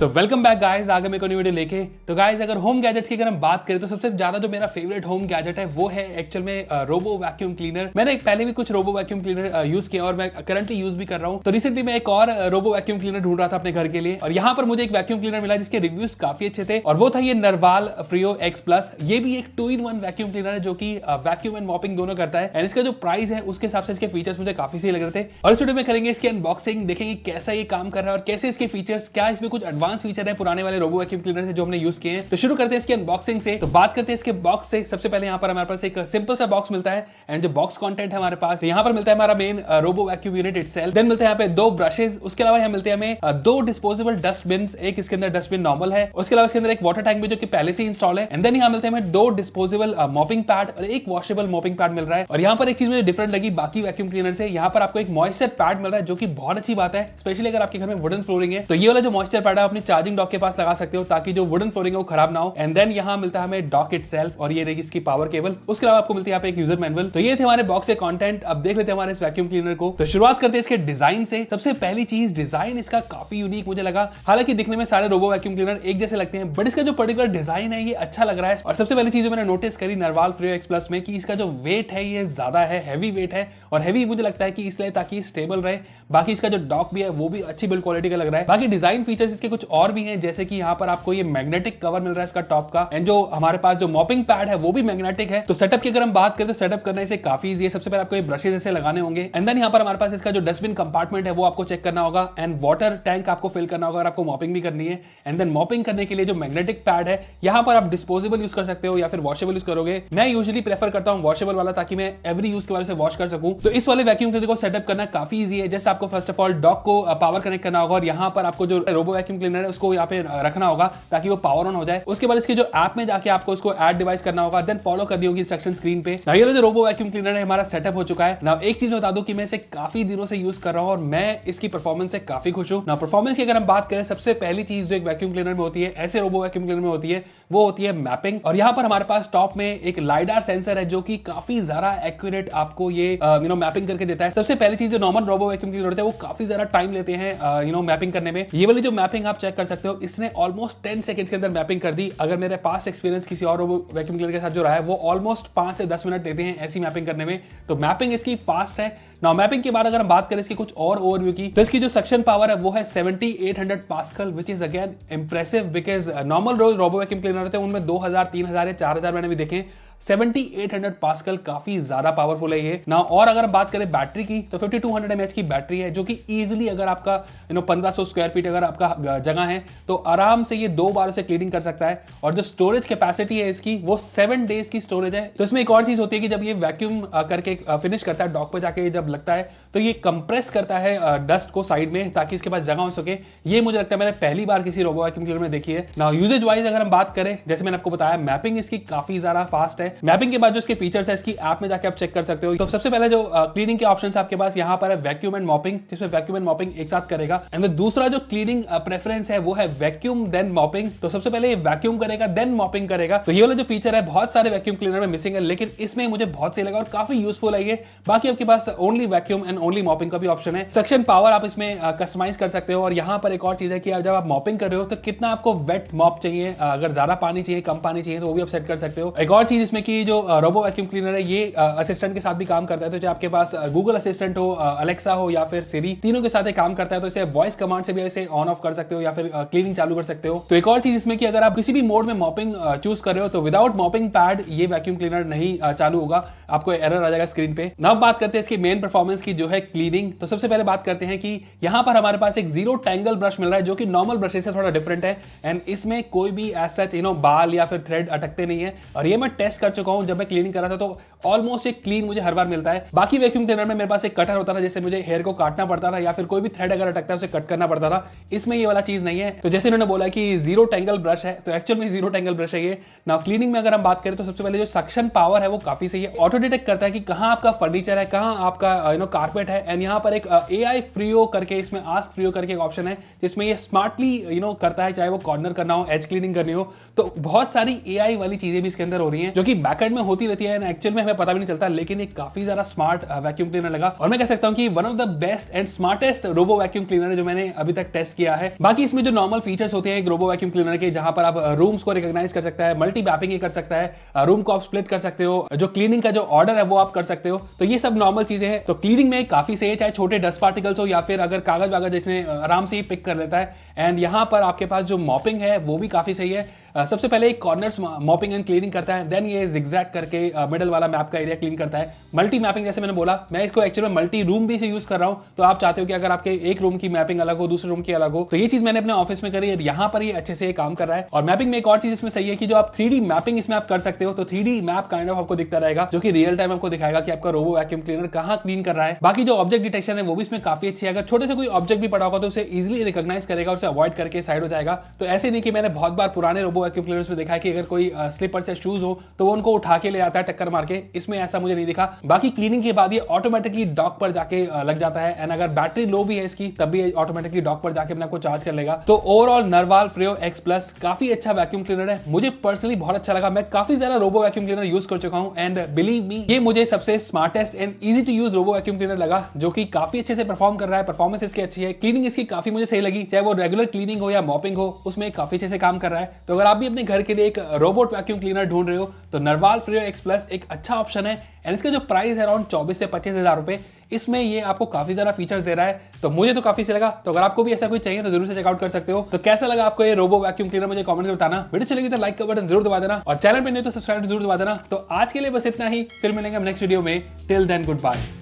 So welcome back guys, आगे मैं कोई वीडियो लेके। तो गाइस अगर होम गैजेट्स की अगर हम बात करें तो सबसे ज्यादा जो मेरा फेवरेट होम गैजेट है वो है एक्चुअल में रोबो वैक्यूम क्लीनर। मैंने पहले भी कुछ रोबो वैक्यूम क्लीनर यूज किया और मैं करंटली यूज भी कर रहा हूँ। तो रिसेंटली मैं एक और रोबो वैक्यूम क्लीनर ढूंढ रहा था अपने घर के लिए और यहाँ पर मुझे एक वैक्यूम क्लीनर मिला जिसके रिव्यूज काफी अच्छे थे और वो था ये नरवाल फ्रियो एक्स प्लस। ये भी एक 2-in-1 वैक्यूम क्लीनर है जो कि वैक्यूम एंड मॉपिंग दोनों करता है एंड इसका जो प्राइस है उसके हिसाब से इसके फीचर्स मुझे काफी सही लग रहे थे। और इस वीडियो में करेंगे इसकी अनबॉक्सिंग, देखेंगे कैसा ये काम कर रहा है और कैसे इसके फीचर्स, क्या इसमें कुछ एडवांस फीचर है पुराने वाले रोबो वैक्यूम क्लीनर से जो हमने यूज किए हैं। तो शुरू करते हैं इसकी अनबॉक्सिंग से। तो बात करते हैं इसके बॉक्स से। सबसे पहले यहाँ पर हमारे पास एक सिंपल सा बॉक्स मिलता है एंड जो बॉक्स कंटेंट है हमारे पास यहाँ पर मिलता है हमारा main robo vacuum unit itself. Then मिलते हैं यहाँ पे 2 ब्रशेस, उसके अलावा यहाँ मिलते हैं हमें 2 डिस्पोजेबल डस्टबिन, एक इसके अंदर डस्टबिन नॉर्मल है, उसके अलावा इसके अंदर एक वाटर टैंक भी जो कि पहले से इंस्टॉल है एंड देन यहाँ मिलते हैं हमें 2 डिस्पोजेबल मॉपिंग पैड और एक वॉशेबल मॉपिंग पैड मिल रहा है। और यहाँ पर एक चीज मुझे डिफरेंट लगी बाकी वैक्यूम क्लीनर से, यहाँ पर आपको एक मॉइस्चर पैड मिल रहा है जो कि बहुत अच्छी बात है, स्पेशली अगर आपके घर में वुडन फ्लोरिंग है तो ये वाला जो मॉइस्चर पैड है अपनी चार्जिंग डॉक के पास लगा सकते हो ताकि जो वुडन फ्लोरिंग है वो खराब ना हो। एंड देन यहाँ मिलता है हमें डॉक इटसेल्फ और ये रहेगी इसकी पावर केबल। उसके अलावा आपको मिलती है यहाँ पे एक यूजर मैनुअल। तो ये थे हमारे बॉक्स के कंटेंट। अब देख लेते हैं हमारे इस वैक्यूम क्लीनर को। तो शुरुआत करते हैं इसके डिजाइन से। सबसे पहली चीज, डिजाइन इसका काफी यूनिक मुझे लगा। हालांकि दिखने में सारे रोबो वैक्यूम क्लीनर एक जैसे लगते हैं बट इसका जो पर्टिकुलर डिजाइन है ये अच्छा लग रहा है। और सबसे पहली चीज मैंने नोटिस करी नरवाल फ्रियो एक्स प्लस में कि इसका जो वेट है ये ज्यादा है, हैवी वेट है। और हैवी मुझे लगता है कि इसलिए ताकि स्टेबल रहे। बाकी इसका जो डॉक भी है वो भी अच्छी बिल्ड क्वालिटी का लग रहा है। बाकी डिजाइन फीचर्स इसके कुछ और भी हैं, जैसे कि यहाँ पर आपको ये मैग्नेटिक कवर मिल रहा है इसका टॉप का एंड जो हमारे पास जो मॉपिंग पैड है वो भी मैग्नेटिक है। तो सेटअप की अगर हम बात करें तो सेटअप करना इसे काफी इजी है। सबसे पहले आपको ये ब्रशेस ऐसे लगाने होंगे एंड देन यहाँ पर हमारे पास इसका जो डस्टबिन कंपार्टमेंट है वो आपको चेक करना होगा एंड वाटर टैंक आपको फिल करना होगा अगर आपको मॉपिंग भी करनी है। एंड देन मॉपिंग करने के लिए जो मैग्नेटिक पैड है यहाँ पर आप डिस्पोजेबल यूज कर सकते हो या फिर वॉशेबल यूज करोगे। मैं यूजुअली प्रेफर करता हूँ वॉशेबल वाला ताकि मैं एवरी यूज के वजह से वॉश कर सकूं। तो इस वाले वैक्यूम क्लीनर को सेटअप करना काफी इजी है। जस्ट आपको फर्स्ट ऑफ ऑल डॉक को पावर कनेक्ट करना होगा और यहाँ पर आपको जो रोबो वैक्यूम क्लीनर है उसको यहाँ पे रखना होगा ताकि वो पावर ऑन हो जाए। उसके बाद इसके जो ऐप में जाके आपको उसको ऐड डिवाइस करना होगा, देन फॉलो करनी होगी इंस्ट्रक्शन स्क्रीन पे। ये जो रोबो वैक्यूम क्लीनर है हमारा सेटअप हो चुका है ना। एक चीज बता दूं कि मैं इसे काफी दिनों से यूज कर रहा हूं और मैं इसकी परफॉर्मेंस से काफी खुश हूं ना। परफॉर्मेंस की अगर हम बात करें, सबसे पहली चीज जो एक वैक्यूम क्लीनर में होती है, ऐसे रोबो वैक्यूम क्लीनर में होती है, वो होती है मैपिंग। और यहाँ पर हमारे पास टॉप में एक लाइडार सेंसर है जो कि काफी ज्यादा एक्यूरेट आपको ये मैपिंग करके देता है। सबसे पहली चीज जो नॉर्मल रोबो वैक्यूम क्लीनर होते हैं वो काफी ज्यादा टाइम लेते हैं मैपिंग करने में। ये वाली जो मैपिंग आप चेक कर सकते हो, इसने ऑलमोस्ट 10 सेकंड्स के अंदर मैपिंग कर दी। अगर मेरे पास्ट एक्सपीरियंस किसी और रोबो वैक्यूम क्लीनर के साथ जो रहा है वो ऑलमोस्ट 5 से 10 मिनट लेते हैं ऐसी मैपिंग करने में। तो मैपिंग इसकी फास्ट है ना। मैपिंग के बाद अगर हम बात करें इसकी कुछ और ओवरव्यू की, तो इसकी जो सक्शन पावर है वो है 7800 pascal, which is again impressive because normal robo vacuum cleaner होते हैं उनमें 2000, 3000 या 4000 मैंने भी देखे। 7800 पास्कल काफी ज्यादा पावरफुल है ये ना। और अगर बात करें बैटरी की तो 5200 mAh की बैटरी है जो कि इजीली अगर आपका 1500 स्क्वायर फीट अगर आपका जगह है तो आराम से ये 2 बार से क्लीनिंग कर सकता है। और जो स्टोरेज कैपेसिटी है इसकी वो 7 डेज की स्टोरेज है। तो इसमें एक और चीज होती है कि जब ये वैक्यूम करके फिनिश करता है, डॉक पे जाके जब लगता है तो ये कंप्रेस करता है डस्ट को साइड में ताकि इसके पास जगह हो सके। ये मुझे लगता है मैंने पहली बार किसी रोबो वैक्यूम क्लीनर में देखी है ना। यूजेज वाइज अगर हम बात करें, जैसे मैंने आपको बताया, मैपिंग इसकी काफी ज्यादा फास्ट है। मैपिंग के बाद जो इसके फीचर्स है इसकी ऐप में जाके आप चेक कर सकते हो। तो सबसे पहले जो क्लीनिंग के ऑप्शंस आपके पास यहाँ पर है वैक्यूम एंड मॉपिंग, जिसमें वैक्यूम एंड मॉपिंग एक साथ करेगा। एंड दूसरा जो क्लीनिंग प्रेफरेंस है वो है वैक्यूम देन मॉपिंग। तो सबसे पहले ये वैक्यूम करेगा देन मॉपिंग करेगा। तो ये वाला जो फीचर है बहुत सारे वैक्यूम क्लीनर में मिसिंग है, लेकिन इसमें मुझे बहुत सही लगा और काफी यूजफुल है ये। बाकी आपके पास only vacuum and only mopping का भी ऑप्शन है। सक्शन पावर आप इसमें कस्टमाइज कर सकते हो। और यहाँ पर एक और चीज है कि जब आप मॉपिंग कर रहे हो तो कितना आपको वेट मॉप चाहिए, अगर ज्यादा पानी चाहिए, कम पानी चाहिए तो वो भी आप सेट कर सकते हो। एक और चीज इसमें कि जो रोबो वैक्यूम क्लीनर है ये असिस्टेंट के साथ भी काम करता है। तो जो आपके पास गूगल असिस्टेंट हो, अलेक्सा हो या फिर सिरी, तीनों के साथ ये काम करता है। तो इसे वॉइस कमांड से भी इसे ऑन ऑफ कर सकते हो या फिर क्लीनिंग चालू कर सकते हो। तो एक और चीज इसमें कि अगर आप किसी भी मोड में मॉपिंग चूज कर रहे हो तो विदाउट मॉपिंग पैड ये वैक्यूम क्लीनर नहीं चालू होगा, आपको एरर आ जाएगा स्क्रीन पे। अब बात करते हैं इसकी मेन परफॉर्मेंस की जो है क्लीनिंग। तो सबसे पहले बात करते हैं कि यहाँ पर हमारे पास एक जीरो टैंगल ब्रश मिल रहा है जो कि नॉर्मल ब्रशेस से थोड़ा डिफरेंट है एंड इसमें कोई भी एज सच बाल या फिर थ्रेड अटकते नहीं है। और ये मैं टेस्ट कर चुका हूं, जब मैं क्लीनिंग कर रहा था तो ऑलमोस्ट एक क्लीन मुझे हर बार मिलता है। बाकी वैक्यूम क्लीनर में मेरे पास एक कटर होता था, जैसे मुझे हेयर को काटना पड़ता था या फिर कोई भी थ्रेड अगर अटकता है उसे कट करना पड़ता था। इसमें ये वाला चीज नहीं है। तो जैसे उन्होंने बोला कि जीरो टैंगल ब्रश है, तो एक्चुअल में जीरो टैंगल ब्रश है ये ना। क्लीनिंग में अगर हम बात करें तो सबसे पहले जो सक्शन पावर है वो काफी सही है। ऑटो डिटेक्ट करता है कि कहां आपका फर्नीचर है, कहां आपका कारपेट है। एंड यहाँ पर एक AI फ्रियो करके, इसमें आस्क फ्रियो करके एक ऑप्शन है जिसमें ये स्मार्टली करता है, चाहे वो कॉर्नर करना हो, एज क्लीनिंग करनी हो। तो बहुत सारी AI वाली चीजें भी इसके अंदर हो रही हैं जो कि कि बैकएंड में होती रहती है, एक्चुअल में हमें पता भी नहीं चलता, लेकिन ये काफी ज्यादा स्मार्ट वैक्यूम क्लीनर लगा और मैं कह सकता हूं कि one of the best and smartest robo vacuum cleaner है जो मैंने अभी तक टेस्ट किया है। बाकी इसमें जो नॉर्मल फीचर्स होते हैं एक रोबो वैक्यूम क्लीनर के, जहां पर आप रूम्स को रिकॉग्नाइज कर सकता है, मल्टी मैपिंग कर सकता है, रूम को आप स्प्लिट कर सकते हो, जो क्लीनिंग का जो ऑर्डर है वो आप कर सकते हो, तो ये सब नॉर्मल चीजें हैं। तो क्लीनिंग में काफी सही है, चाहे छोटे डस्ट पार्टिकल्स हो या फिर अगर कागज वागज जिसने आराम से ही पिक कर लेता है। एंड यहाँ पर आपके पास जो मॉपिंग है वो भी काफी सही है। सबसे पहले एक कॉर्नर्स मॉपिंग एंड क्लीनिंग करता है, देन ये जिगजैग करके मिडल वाला मैप का एरिया क्लीन करता है। मल्टी मैपिंग जैसे मैंने बोला, मैं इसको एक्चुअली में मल्टी रूम भी से यूज कर रहा हूं, तो आप चाहते हो कि अगर आपके एक रूम की मैपिंग अलग हो, दूसरे रूम की अलग हो, तो ये चीज मैंने अपने ऑफिस में करी है, यहाँ पर ये अच्छे से काम कर रहा है। और मैपिंग में एक और चीज इसमें सही है कि जो आप 3D मैपिंग इसमें आप कर सकते हो, तो 3D मैप काइंड ऑफ आपको दिखता रहेगा, जो कि रियल टाइम आपको दिखाएगा कि आपका रोबो वैक्यूम क्लीनर कहां क्लीन कर रहा है। बाकी जो ऑब्जेक्ट डिटेक्शन है वो भी इसमें काफी अच्छी है, अगर छोटे से कोई ऑब्जेक्ट भी पड़ा होगा तो उसे इजिली रिकॉग्नाइज करेगा, उसे अवॉइड करके साइड हो जाएगा। तो ऐसे नहीं कि मैंने बहुत बार पुराने रोबो वैक्यूम क्लीनर्स में देखा है कि अगर कोई स्लीपर्स या शूज हो तो वो उनको उठा के ले आता है टक्कर मार के, इसमें ऐसा मुझे नहीं दिखा। बाकी क्लीनिंग के बाद ये ऑटोमेटिकली डॉक पर जाके लग जाता है, एंड अगर बैटरी लो भी है इसकी तब भी ऑटोमेटिकली डॉक पर जाके अपने को चार्ज कर लेगा। तो ओवरऑल नरवाल फ्रेयो एक्स प्लस काफी अच्छा वैक्यूम क्लीनर है, मुझे पर्सनली बहुत अच्छा लगा। मैं काफी ज्यादा रोबो वैक्यूम क्लीनर यूज कर चुका हूं एंड बिलीव मी ये मुझे सबसे smartest and easy to use robo vacuum cleaner लगा, जो कि काफी अच्छे से परफॉर्म कर रहा है। परफॉर्मेंस इसकी अच्छी है, क्लीनिंग इसकी काफी मुझे सही लगी, चाहे वो रेगुलर क्लीनिंग हो या मॉपिंग हो, उसमें काफी अच्छे से काम कर रहा है। तो अगर आप भी अपने घर के लिए एक रोबोट वैक्यूम क्लीनर ढूंढ रहे हो तो नरवाल फ्रेयो एक्स प्लस एक अच्छा ऑप्शन है। एंड इसका जो प्राइस है अराउंड 24 से 25 हजार रुपए, इसमें ये आपको काफी ज्यादा फीचर्स दे रहा है, तो मुझे तो काफी सही लगा। तो अगर आपको भी ऐसा कोई चाहिए तो जरूर से चेकआउट कर सकते हो। तो कैसा लगा आपको ये रोबो वैक्यूम क्लीनर, मुझे कमेंट में बताना। वीडियो चलेगी तो लाइक का बटन जरूर दबा देना और चैनल पे नहीं तो सब्सक्राइब जरूर दबा देना। तो आज के लिए बस इतना ही, फिर मिलेंगे हम नेक्स्ट वीडियो में। Till then good bye.